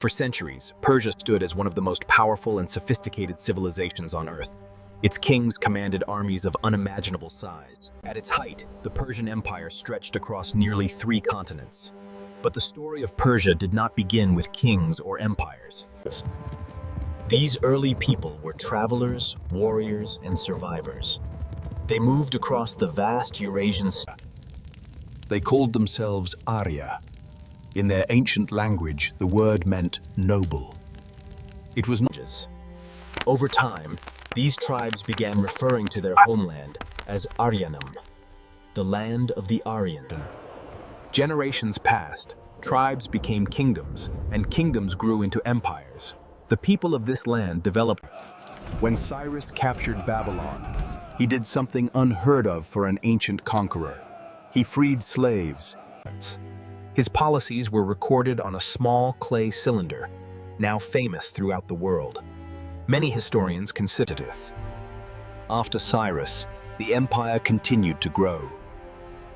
For centuries, Persia stood as one of the most powerful and sophisticated civilizations on Earth. Its kings commanded armies of unimaginable size. At its height, the Persian Empire stretched across nearly 3 continents. But the story of Persia did not begin with kings or empires. These early people were travelers, warriors, and survivors. They moved across the vast Eurasian steppe. They called themselves Arya. In their ancient language, the word meant noble. It was not. Over time, these tribes began referring to their homeland as Aryanum, the land of the Aryan. Generations passed, tribes became kingdoms, and kingdoms grew into empires. The people of this land developed. When Cyrus captured Babylon, he did something unheard of for an ancient conqueror. He freed slaves. His policies were recorded on a small clay cylinder, now famous throughout the world. Many historians consider it. After Cyrus, the empire continued to grow.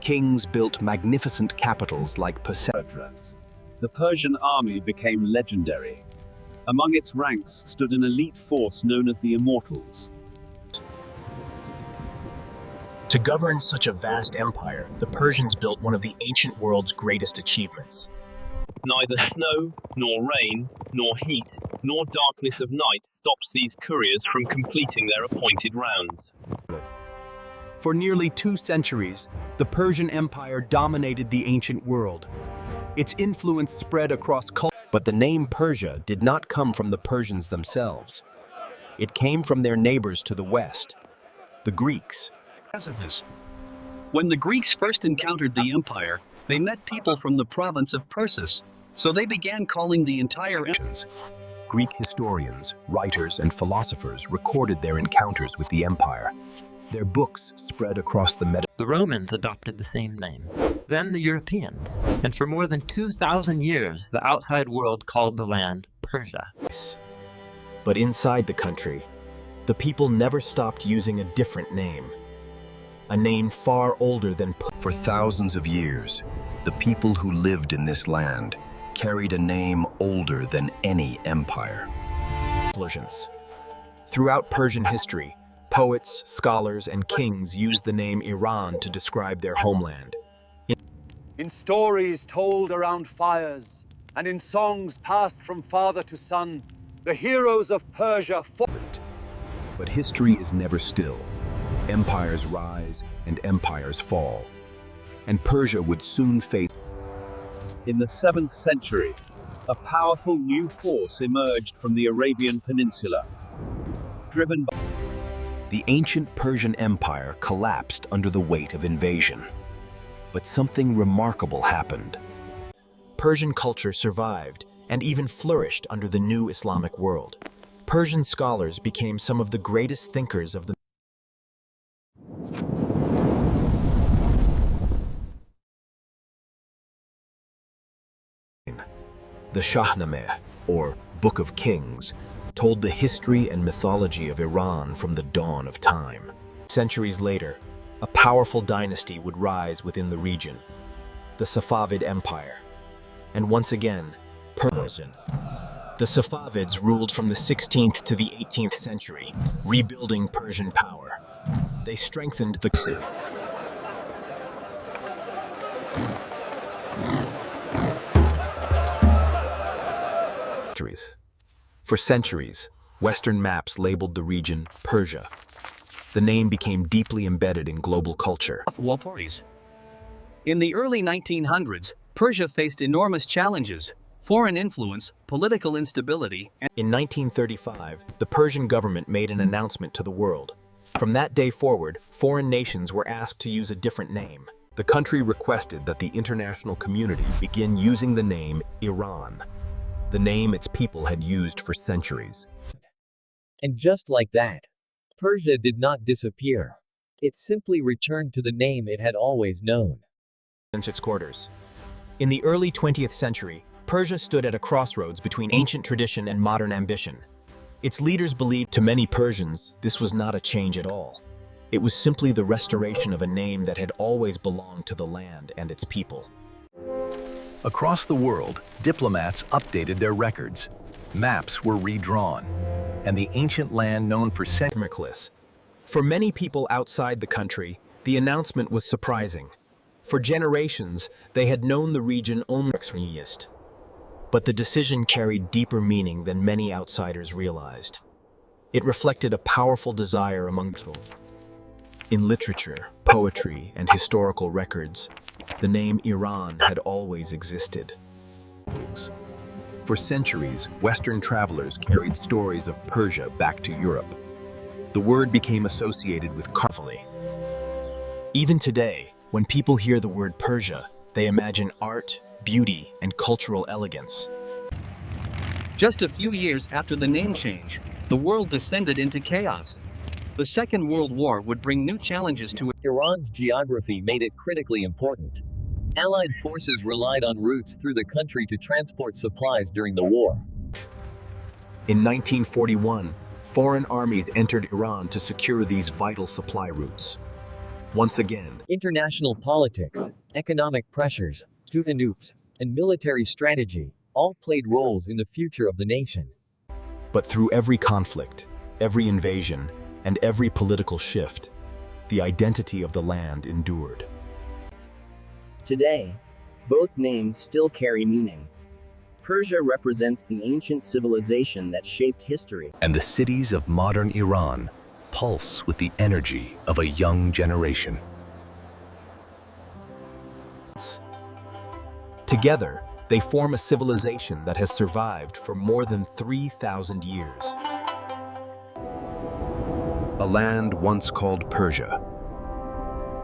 Kings built magnificent capitals like Persia. The Persian army became legendary. Among its ranks stood an elite force known as the Immortals. To govern such a vast empire, the Persians built one of the ancient world's greatest achievements. Neither snow, nor rain, nor heat, nor darkness of night stops these couriers from completing their appointed rounds. For nearly 2 centuries, the Persian Empire dominated the ancient world. Its influence spread across culture. But the name Persia did not come from the Persians themselves. It came from their neighbors to the west, the Greeks. When the Greeks first encountered the empire, they met people from the province of Persis, so they began calling the entire empire. Greek historians, writers, and philosophers recorded their encounters with the empire. Their books spread across the Mediterranean. The Romans adopted the same name, then the Europeans, and for more than 2,000 years, the outside world called the land Persia. But inside the country, the people never stopped using a different name. A name far older than Persia. For thousands of years, the people who lived in this land carried a name older than any empire. Throughout Persian history, poets, scholars, and kings used the name Iran to describe their homeland. In stories told around fires, and in songs passed from father to son, the heroes of Persia fought. But history is never still. Empires rise and empires fall. And Persia would soon face. In the 7th century, a powerful new force emerged from the Arabian Peninsula. Driven by The ancient Persian Empire collapsed under the weight of invasion. But something remarkable happened. Persian culture survived and even flourished under the new Islamic world. Persian scholars became some of the greatest thinkers of the The Shahnameh, or Book of Kings, told the history and mythology of Iran from the dawn of time. Centuries later, a powerful dynasty would rise within the region, the Safavid Empire. And once again, Persian. The Safavids ruled from the 16th to the 18th century, rebuilding Persian power. They strengthened the For centuries, Western maps labeled the region Persia. The name became deeply embedded in global culture. In the early 1900s, Persia faced enormous challenges: foreign influence, political instability, and In 1935, the Persian government made an announcement to the world. From that day forward, foreign nations were asked to use a different name. The country requested that the international community begin using the name Iran, the name its people had used for centuries. And just like that, Persia did not disappear. It simply returned to the name it had always known. Since its quarters. In the early 20th century, Persia stood at a crossroads between ancient tradition and modern ambition. Its leaders believed, to many Persians, this was not a change at all. It was simply the restoration of a name that had always belonged to the land and its people. Across the world, diplomats updated their records. Maps were redrawn, and the ancient land known for centuries. For many people outside the country, the announcement was surprising. For generations, they had known the region only. But the decision carried deeper meaning than many outsiders realized. It reflected a powerful desire among people. In literature, poetry, and historical records, the name Iran had always existed. For centuries, Western travelers carried stories of Persia back to Europe. The word became associated with carefully. Even today, when people hear the word Persia, they imagine art, beauty, and cultural elegance. Just a few years after the name change, the world descended into chaos. The Second World War would bring new challenges to it. Iran's geography made it critically important. Allied forces relied on routes through the country to transport supplies during the war. In 1941, foreign armies entered Iran to secure these vital supply routes. Once again, International politics, economic pressures, student oops, and military strategy all played roles in the future of the nation. but through every conflict, every invasion, and every political shift, the identity of the land endured. Today, both names still carry meaning. Persia represents the ancient civilization that shaped history, And the cities of modern Iran pulse with the energy of a young generation. Together, they form a civilization that has survived for more than 3,000 years. A land once called Persia,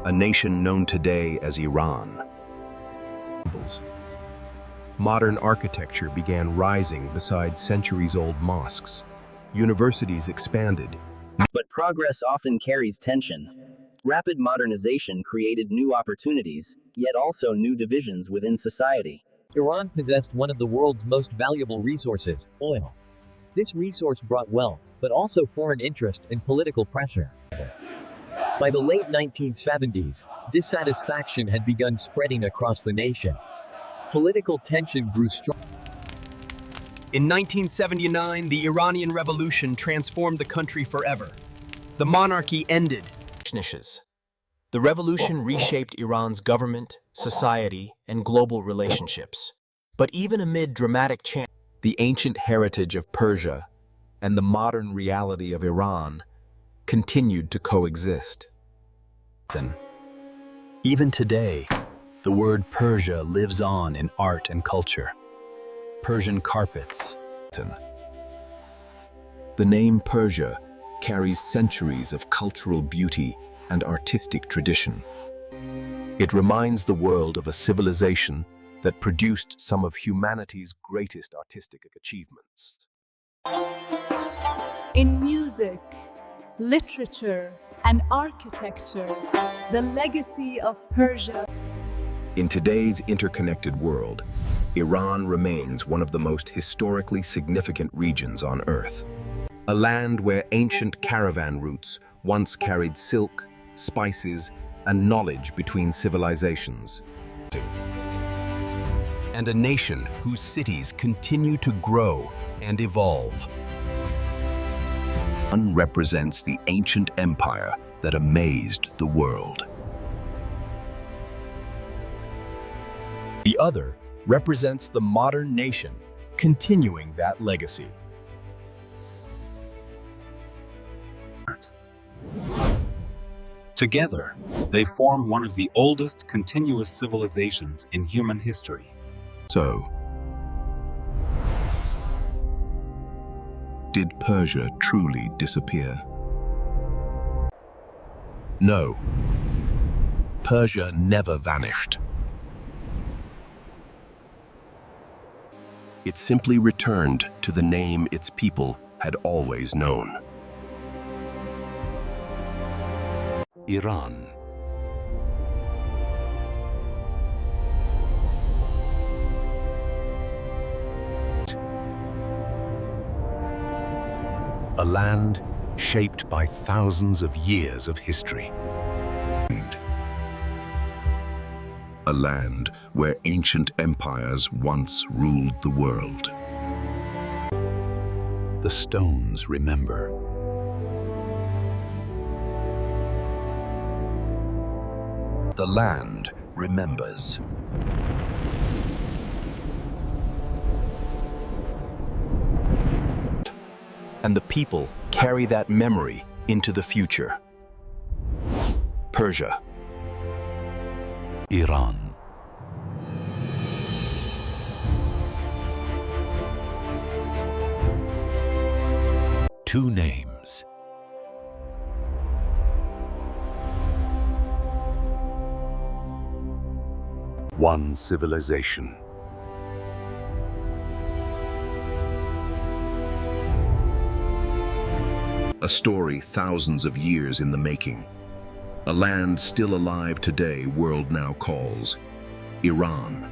a nation known today as Iran. Modern architecture began rising beside centuries-old mosques. Universities expanded. but progress often carries tension. Rapid modernization created new opportunities, yet also new divisions within society. Iran possessed one of the world's most valuable resources, oil. This resource brought wealth, but also foreign interest and political pressure. By the late 1970s, dissatisfaction had begun spreading across the nation. Political tension grew strong. In 1979, the Iranian Revolution transformed the country forever. The monarchy ended. The revolution reshaped Iran's government, society, and global relationships. But even amid dramatic change, the ancient heritage of Persia and the modern reality of Iran continued to coexist. Even today, the word Persia lives on in art and culture. Persian carpets. The name Persia carries centuries of cultural beauty and artistic tradition. It reminds the world of a civilization that produced some of humanity's greatest artistic achievements. In music, literature, and architecture, the legacy of Persia. In today's interconnected world, Iran remains one of the most historically significant regions on Earth. A land where ancient caravan routes once carried silk, spices, and knowledge between civilizations. And a nation whose cities continue to grow and evolve. One represents the ancient empire that amazed the world. The other represents the modern nation, continuing that legacy. Together, they form one of the oldest continuous civilizations in human history. So, did Persia truly disappear? No. Persia never vanished. It simply returned to the name its people had always known. Iran. A land shaped by thousands of years of history. a land where ancient empires once ruled the world. The stones remember. The land remembers. And the people carry that memory into the future. Persia. Iran. Two names. One civilization. A story thousands of years in the making. A land still alive today, world now calls Iran.